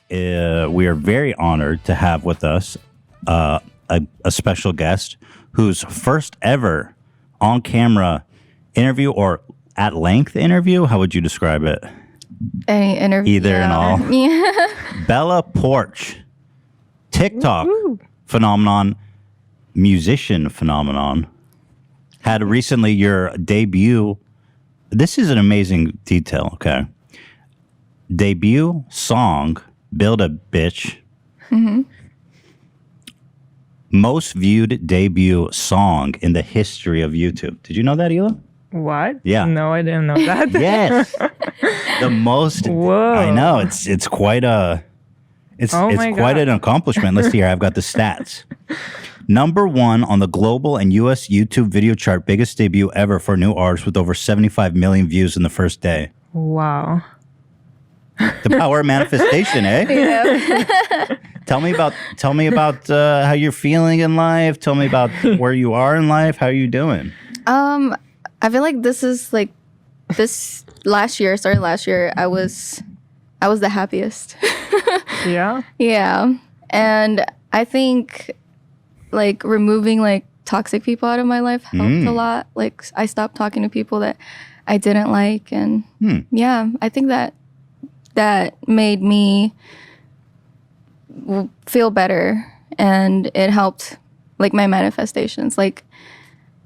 we are very honored to have with us a special guest whose first ever on-camera interview or at-length interview. How would you describe it? Any interview. Either and all. Yeah. Bella Porch, TikTok phenomenon, musician phenomenon, had recently your debut. This is an amazing detail, okay? Debut song, Build a Bitch. Mm-hmm. Most viewed debut song in the history of YouTube. Did you know that, HIla? What? Yeah. No, I didn't know that. Yes. The most. Whoa. I know. It's quite a. It's quite an accomplishment. Let's see here. I've got the stats. Number 1 on the global and U.S. YouTube video chart, biggest debut ever for a new artist with over 75 million views in the first day. Wow. The power of manifestation, eh? Yeah. Tell me about how you're feeling in life. Tell me about where you are in life. How are you doing? I feel like this last year, I was the happiest. Yeah? Yeah. And I think like removing like toxic people out of my life helped a lot. Like I stopped talking to people that I didn't like, and yeah, I think that made me feel better, and it helped like my manifestations. Like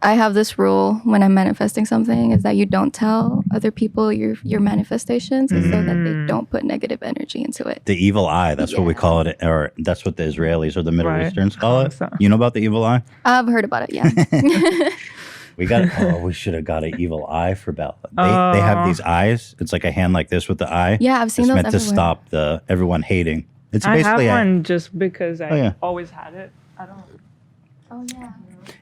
I have this rule when I'm manifesting something is that you don't tell other people your manifestations, so that they don't put negative energy into it. The evil eye, that's what we call it, or that's what the Israelis or the Middle Easterns call it. You know about the evil eye? I've heard about it, yeah. We should have got an evil eye for Bella. They have these eyes. It's like a hand like this with the eye. Yeah, I've seen those meant everywhere. to stop everyone hating. It's I basically have one just because I yeah. always had it. I don't. Oh yeah.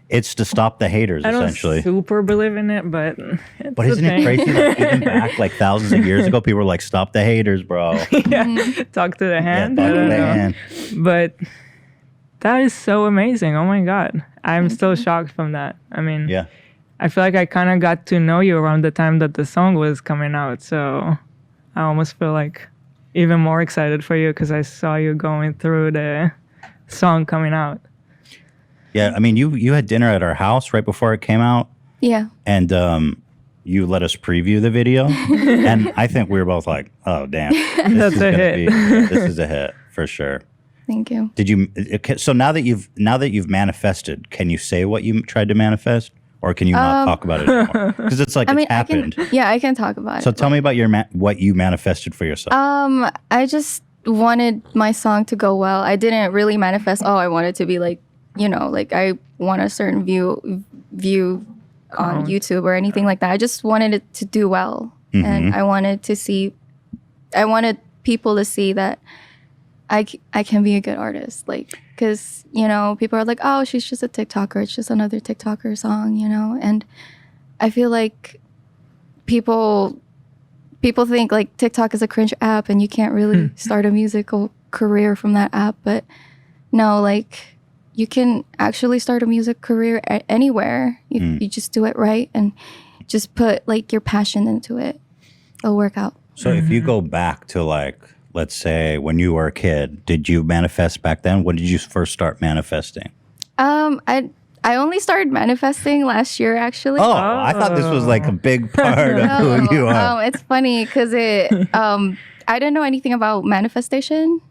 It's to stop the haters, I don't essentially. super believe in it, but But isn't it crazy that even back like thousands of years ago, people were like, "Stop the haters, bro." Yeah, talk to the hand. Yeah, I talk to don't the know. hand. But that is so amazing. Oh my God, I'm still shocked from that. I mean, Yeah. I feel like I kind of got to know you around the time that the song was coming out, so I almost feel like even more excited for you because I saw you going through the song coming out. Yeah, I mean, you had dinner at our house right before it came out, Yeah. and you let us preview the video, and I think we were both like, "Oh, damn, That's a hit." This is a hit for sure." Thank you. Did you? So now that you've manifested, can you say what you tried to manifest, or can you not talk about it anymore? Because it's like it's happened. I can talk about it. So tell me about what you manifested for yourself. I just wanted my song to go well. I didn't really manifest, I want it to be like, like I want a certain view on YouTube or anything like that. I just wanted it to do well. And I wanted people to see that I can be a good artist. Like, because, people are like, oh, she's just a TikToker. It's just another TikToker song, And I feel like people think like TikTok is a cringe app and you can't really start a musical career from that app. But no, like you can actually start a music career anywhere if you just do it right and just put like your passion into it. It'll work out. So if you go back to like, let's say when you were a kid, did you manifest back then? When did you first start manifesting? I only started manifesting last year, actually. Oh, I thought this was like a big part of who you are. It's funny because I didn't know anything about manifestation.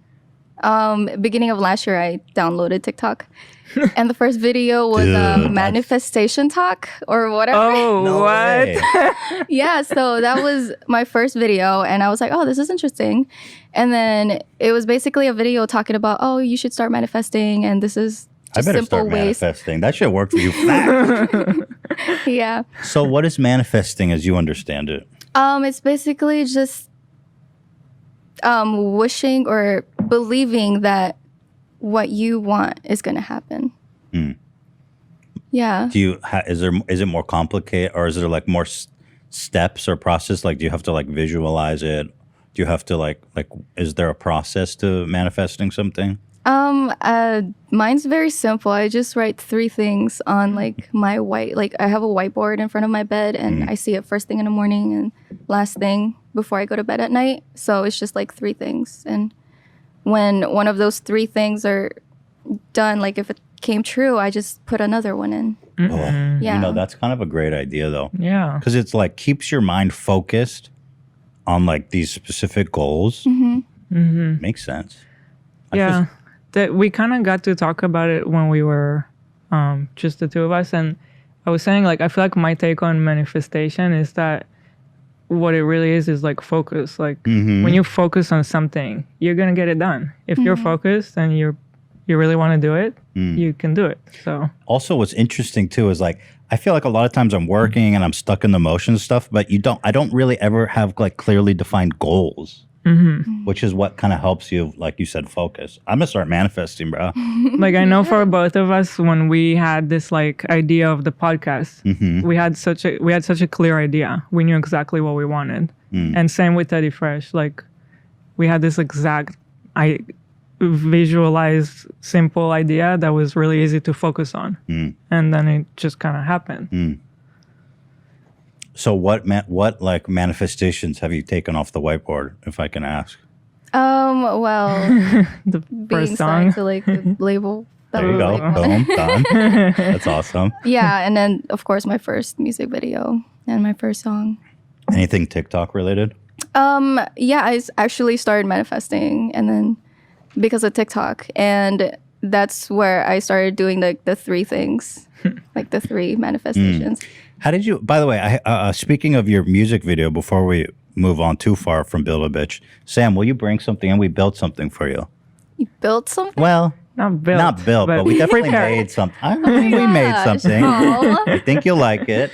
Beginning of last year, I downloaded TikTok. And the first video was manifestation talk or whatever. Oh, No what? way. Yeah, so that was my first video. And I was like, oh, this is interesting. And then it was basically a video talking about, oh, you should start manifesting. And this is I just better simple start ways. manifesting. That should work for you fast. Yeah. So what is manifesting as you understand it? It's basically just wishing or believing that what you want is going to happen. Yeah. Is it more complicated, or is there like more steps or process? Like, do you have to like visualize it? Do you have to like is there a process to manifesting something? Mine's very simple. I just write 3 things on like my I have a whiteboard in front of my bed, and I see it first thing in the morning and last thing before I go to bed at night. So it's just like 3 things. And when one of those three things are done, like if it came true, I just put another one in. Oh, Yeah. you know, that's kind of a great idea though. Yeah. Because it's like keeps your mind focused on like these specific goals. Makes sense. Yeah. That we kind of got to talk about it when we were just the two of us. And I was saying, like, I feel like my take on manifestation is that what it really is like focus. Like when you focus on something, you're going to get it done. If you're focused and you really want to do it, you can do it. So also what's interesting too is like I feel like a lot of times I'm working and I'm stuck in the motion stuff, but I don't really ever have like clearly defined goals, which is what kind of helps you, like you said, focus. I'm gonna start manifesting, bro. like I know for both of us, when we had this like idea of the podcast, we had such a clear idea. We knew exactly what we wanted. And same with Teddy Fresh. Like we had this exact visualized simple idea that was really easy to focus on, and then it just kind of happened. So what like manifestations have you taken off the whiteboard, if I can ask? Well, The being first signed song. to like the label. That There you was, go. like, one. Boom, done. That's awesome. Yeah, and then of course my first music video and my first song. Anything TikTok related? Yeah, I actually started manifesting, and then because of TikTok, and that's where I started doing the three things, like the three manifestations. How did you, by the way, speaking of your music video, before we move on too far from Build a Bitch, Sam, will you bring something in? We built something for you. You built something? Well, Not built, but we definitely prepared. made something. We made something. Aw. I think you'll like it.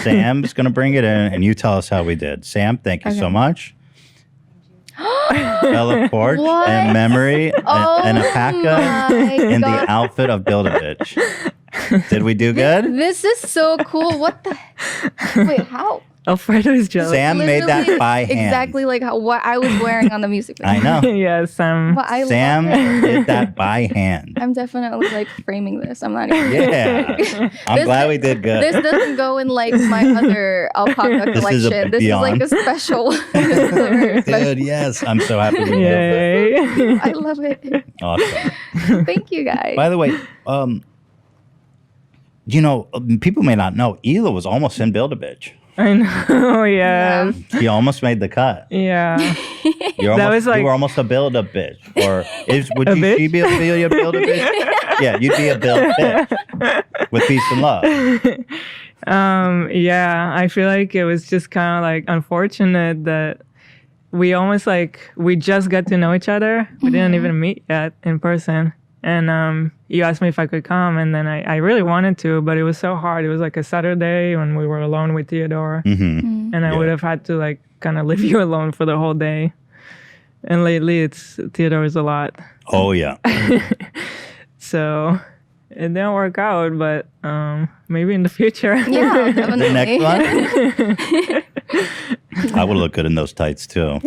Sam's going to bring it in, and you tell us how we did. Sam, thank you so much. Bella Porch What? and Memory and a my in God. the outfit of Build a Bitch. Did we do good? This is so cool. What the? Wait, how? Alfredo is jealous. Sam made that Literally by hand. Exactly like what I was wearing on the music video. I know. Yeah, Sam. But I Sam love it. did that by hand. I'm definitely like framing this. I'm not even. Yeah. I'm This- glad we did good. This doesn't go in like my other alpaca This is a collection. This is like beyond. a special. This is a very special. Dude, yes. I'm so happy we did Yay. I love it. Awesome. Thank you guys. By the way, you know, people may not know, HIla was almost in Build a Bitch. I know, yes. He almost made the cut. Yeah. You're That almost, was like- you were almost a Build a Bitch. Or would A you bitch? she be a Build a Bitch? Yeah, you'd be a Build Bitch with peace and love. Yeah, I feel like it was just kind of like unfortunate that we almost like, we just got to know each other. We didn't even meet yet in person. And you asked me if I could come, and then I really wanted to, but it was so hard. It was like a Saturday when we were alone with Theodore, and I would have had to like kind of leave you alone for the whole day. And lately, Theodore is a lot, Oh, yeah. so it didn't work out. But maybe in the future. Yeah, The definitely. next one? I would look good in those tights, too.